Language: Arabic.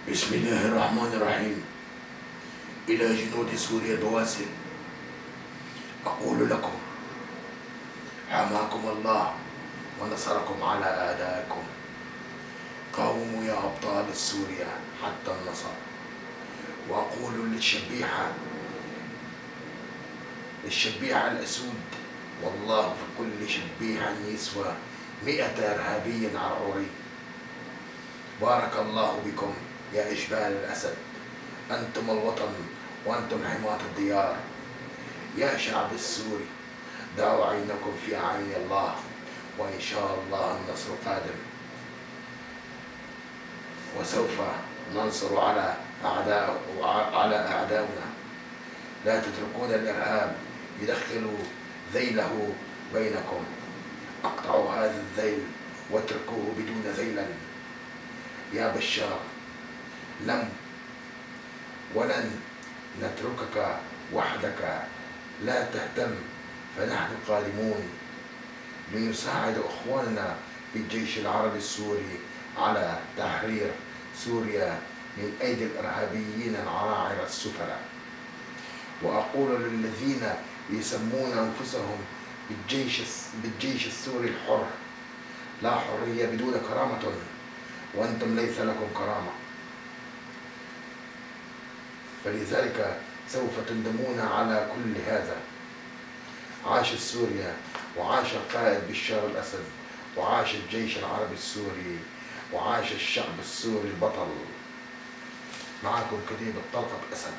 بسم الله الرحمن الرحيم. إلى جنود سوريا البواسل أقول لكم: حماكم الله ونصركم على أعدائكم. قاوموا يا أبطال سوريا حتى النصر. وأقول للشبيحة الأسود: والله في كل شبيحة يسوى 100 إرهابي عرعوري. بارك الله بكم يا إجبال الأسد، أنتم الوطن وأنتم حماة الديار. يا شعب السوري، دعوا عينكم في أعين الله، وإن شاء الله النصر قادم، وسوف ننصر على أعداؤنا. لا تتركون الإرهاب يدخل ذيله بينكم. اقطعوا هذا الذيل واتركوه بدون ذيلا. يا بشار، ولن نتركك وحدك، لا تهتم، فنحن قادمون لنساعد أخواننا في الجيش العربي السوري على تحرير سوريا من أيدي الإرهابيين العراعرة السفلاء. وأقول للذين يسمون أنفسهم بالجيش السوري الحر: لا حرية بدون كرامة، وأنتم ليس لكم كرامة، فلذلك سوف تندمون على كل هذا. عاش سوريا، وعاش القائد بشار الأسد، وعاش الجيش العربي السوري، وعاش الشعب السوري البطل. معكم كتيبة طلقة أسد.